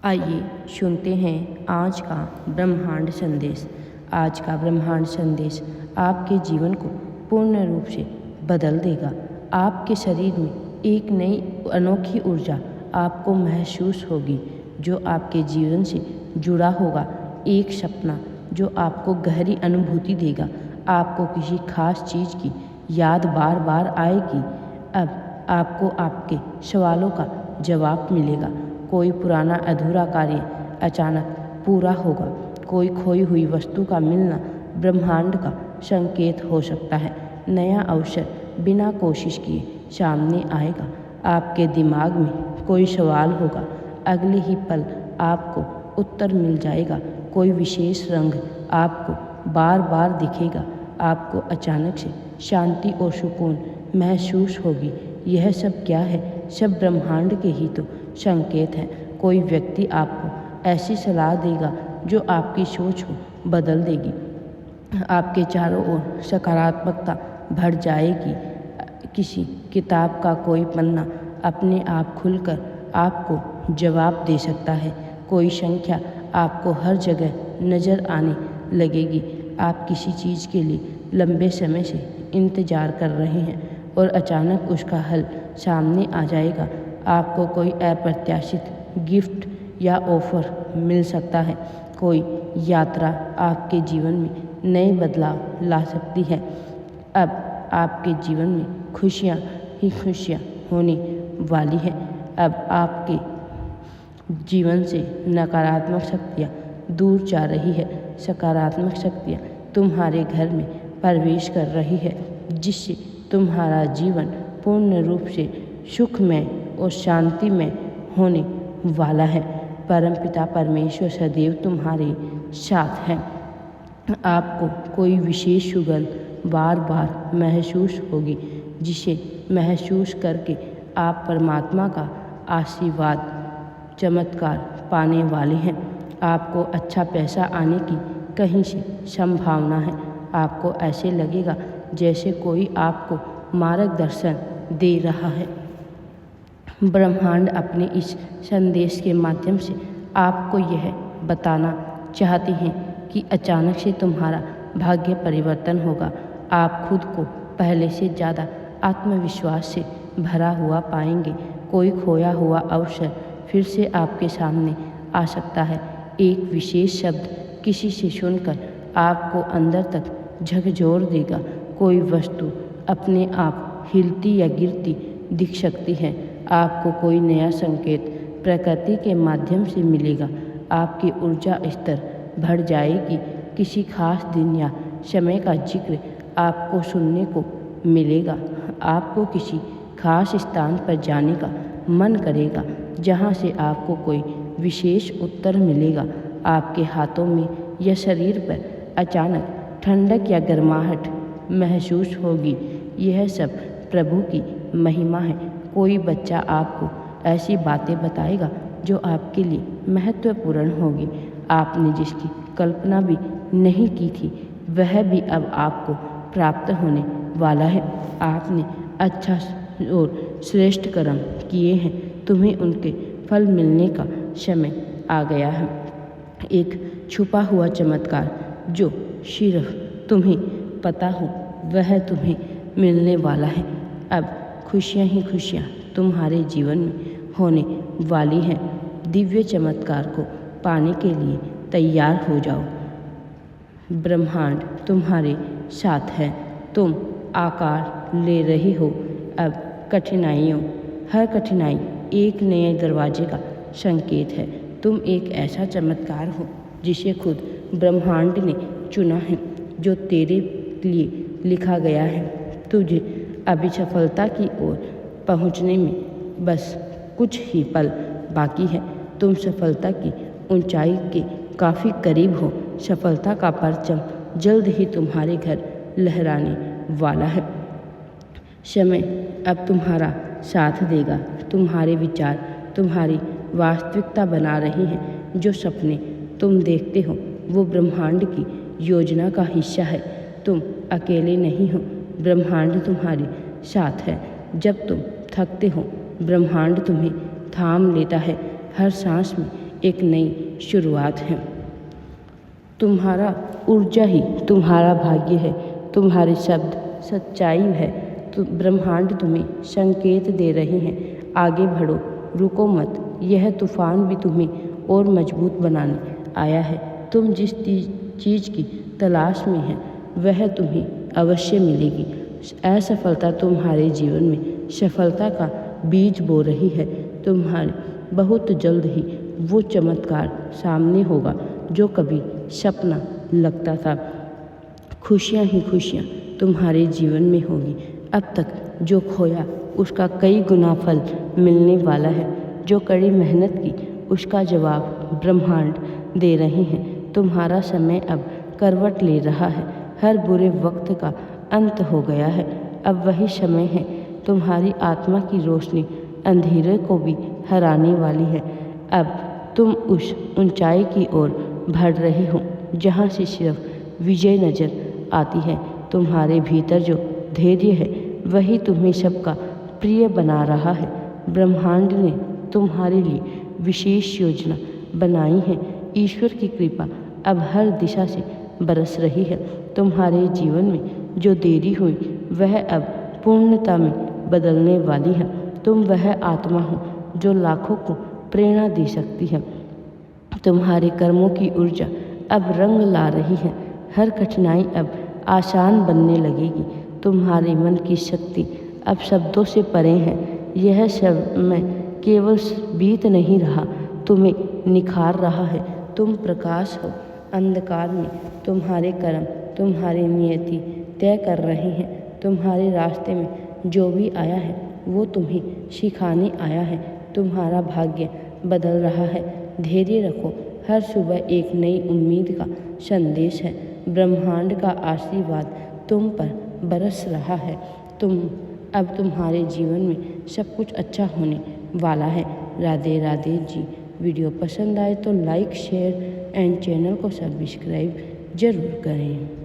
आइए सुनते हैं आज का ब्रह्मांड संदेश। आज का ब्रह्मांड संदेश आपके जीवन को पूर्ण रूप से बदल देगा। आपके शरीर में एक नई अनोखी ऊर्जा आपको महसूस होगी जो आपके जीवन से जुड़ा होगा। एक सपना जो आपको गहरी अनुभूति देगा। आपको किसी खास चीज़ की याद बार बार आएगी। अब आपको आपके सवालों का जवाब मिलेगा। कोई पुराना अधूरा कार्य अचानक पूरा होगा। कोई खोई हुई वस्तु का मिलना ब्रह्मांड का संकेत हो सकता है। नया अवसर बिना कोशिश किए सामने आएगा। आपके दिमाग में कोई सवाल होगा, अगले ही पल आपको उत्तर मिल जाएगा। कोई विशेष रंग आपको बार बार दिखेगा। आपको अचानक से शांति और सुकून महसूस होगी। यह सब क्या है? सब ब्रह्मांड के ही तो संकेत है। कोई व्यक्ति आपको ऐसी सलाह देगा जो आपकी सोच को बदल देगी। आपके चारों ओर सकारात्मकता भर जाएगी। किसी किताब का कोई पन्ना अपने आप खुलकर आपको जवाब दे सकता है। कोई संख्या आपको हर जगह नज़र आने लगेगी। आप किसी चीज़ के लिए लंबे समय से इंतज़ार कर रहे हैं और अचानक उसका हल सामने आ जाएगा। आपको कोई अप्रत्याशित गिफ्ट या ऑफ़र मिल सकता है। कोई यात्रा आपके जीवन में नए बदलाव ला सकती है। अब आपके जीवन में खुशियाँ ही खुशियाँ होने वाली हैं। अब आपके जीवन से नकारात्मक शक्तियाँ दूर जा रही है। सकारात्मक शक्तियाँ तुम्हारे घर में प्रवेश कर रही है, जिससे तुम्हारा जीवन पूर्ण रूप से सुखमय और शांतिमय होने वाला है। परमपिता परमेश्वर सदैव तुम्हारे साथ है। आपको कोई विशेष सुगंध बार बार महसूस होगी, जिसे महसूस करके आप परमात्मा का आशीर्वाद चमत्कार पाने वाले हैं। आपको अच्छा पैसा आने की कहीं से संभावना है। आपको ऐसे लगेगा जैसे कोई आपको मार्गदर्शन दे रहा है। ब्रह्मांड अपने इस संदेश के माध्यम से आपको यह बताना चाहते हैं कि अचानक से तुम्हारा भाग्य परिवर्तन होगा। आप खुद को पहले से ज़्यादा आत्मविश्वास से भरा हुआ पाएंगे। कोई खोया हुआ अवसर फिर से आपके सामने आ सकता है। एक विशेष शब्द किसी से सुनकर आपको अंदर तक झकझोर देगा। कोई वस्तु अपने आप हिलती या गिरती दिख सकती है। आपको कोई नया संकेत प्रकृति के माध्यम से मिलेगा। आपकी ऊर्जा स्तर बढ़ जाएगी। किसी खास दिन या समय का जिक्र आपको सुनने को मिलेगा। आपको किसी खास स्थान पर जाने का मन करेगा, जहाँ से आपको कोई विशेष उत्तर मिलेगा। आपके हाथों में या शरीर पर अचानक ठंडक या गर्माहट महसूस होगी। यह सब प्रभु की महिमा है। कोई बच्चा आपको ऐसी बातें बताएगा जो आपके लिए महत्वपूर्ण होगी। आपने जिसकी कल्पना भी नहीं की थी, वह भी अब आपको प्राप्त होने वाला है। आपने अच्छा और श्रेष्ठ कर्म किए हैं। तुम्हें उनके फल मिलने का समय आ गया है। एक छुपा हुआ चमत्कार जो सिर्फ तुम्हें पता हो, वह तुम्हें मिलने वाला है। अब खुशियाँ ही खुशियाँ तुम्हारे जीवन में होने वाली हैं। दिव्य चमत्कार को पाने के लिए तैयार हो जाओ। ब्रह्मांड तुम्हारे साथ है। तुम आकार ले रही हो। अब हर कठिनाई एक नए दरवाजे का संकेत है। तुम एक ऐसा चमत्कार हो जिसे खुद ब्रह्मांड ने चुना है, जो तेरे लिए लिखा गया है। तुझे अभी सफलता की ओर पहुंचने में बस कुछ ही पल बाकी है। तुम सफलता की ऊंचाई के काफ़ी करीब हो। सफलता का परचम जल्द ही तुम्हारे घर लहराने वाला है। समय अब तुम्हारा साथ देगा। तुम्हारे विचार तुम्हारी वास्तविकता बना रहे हैं। जो सपने तुम देखते हो वो ब्रह्मांड की योजना का हिस्सा है। तुम अकेले नहीं हो, ब्रह्मांड तुम्हारे साथ है। जब तुम थकते हो, ब्रह्मांड तुम्हें थाम लेता है। हर सांस में एक नई शुरुआत है। तुम्हारा ऊर्जा ही तुम्हारा भाग्य है, तुम्हारे शब्द सच्चाई है। ब्रह्मांड तुम्हें संकेत दे रहे हैं, आगे बढ़ो, रुको मत। यह तूफान भी तुम्हें और मजबूत बनाने आया है। तुम जिस चीज़ की तलाश में है वह तुम्हें अवश्य मिलेगी। असफलता तुम्हारे जीवन में सफलता का बीज बो रही है। तुम्हारे बहुत जल्द ही वो चमत्कार सामने होगा जो कभी सपना लगता था। खुशियाँ ही खुशियाँ तुम्हारे जीवन में होगी। अब तक जो खोया उसका कई गुना फल मिलने वाला है। जो कड़ी मेहनत की उसका जवाब ब्रह्मांड दे रहे हैं। तुम्हारा समय अब करवट ले रहा है। हर बुरे वक्त का अंत हो गया है। अब वही समय है। तुम्हारी आत्मा की रोशनी अंधेरे को भी हराने वाली है। अब तुम उस ऊंचाई की ओर बढ़ रहे हो जहाँ से सिर्फ विजय नजर आती है। तुम्हारे भीतर जो धैर्य है वही तुम्हें सबका प्रिय बना रहा है। ब्रह्मांड ने तुम्हारे लिए विशेष योजना बनाई है। ईश्वर की कृपा अब हर दिशा से बरस रही है। तुम्हारे जीवन में जो देरी हुई वह अब पूर्णता में बदलने वाली है। तुम वह आत्मा हो जो लाखों को प्रेरणा दे सकती है। तुम्हारे कर्मों की ऊर्जा अब रंग ला रही है। हर कठिनाई अब आसान बनने लगेगी। तुम्हारे मन की शक्ति अब शब्दों से परे है। यह समय केवल बीत नहीं रहा, तुम्हें निखार रहा है। तुम प्रकाश हो अंधकार में। तुम्हारे कर्म तुम्हारी नियति तय कर रहे हैं। तुम्हारे रास्ते में जो भी आया है वो तुम्हें सिखाने आया है। तुम्हारा भाग्य बदल रहा है। धैर्य रखो, हर सुबह एक नई उम्मीद का संदेश है। ब्रह्मांड का आशीर्वाद तुम पर बरस रहा है। अब तुम्हारे जीवन में सब कुछ अच्छा होने वाला है। राधे राधे जी। वीडियो पसंद आए तो लाइक शेयर एंड चैनल को सब्सक्राइब ज़रूर करें।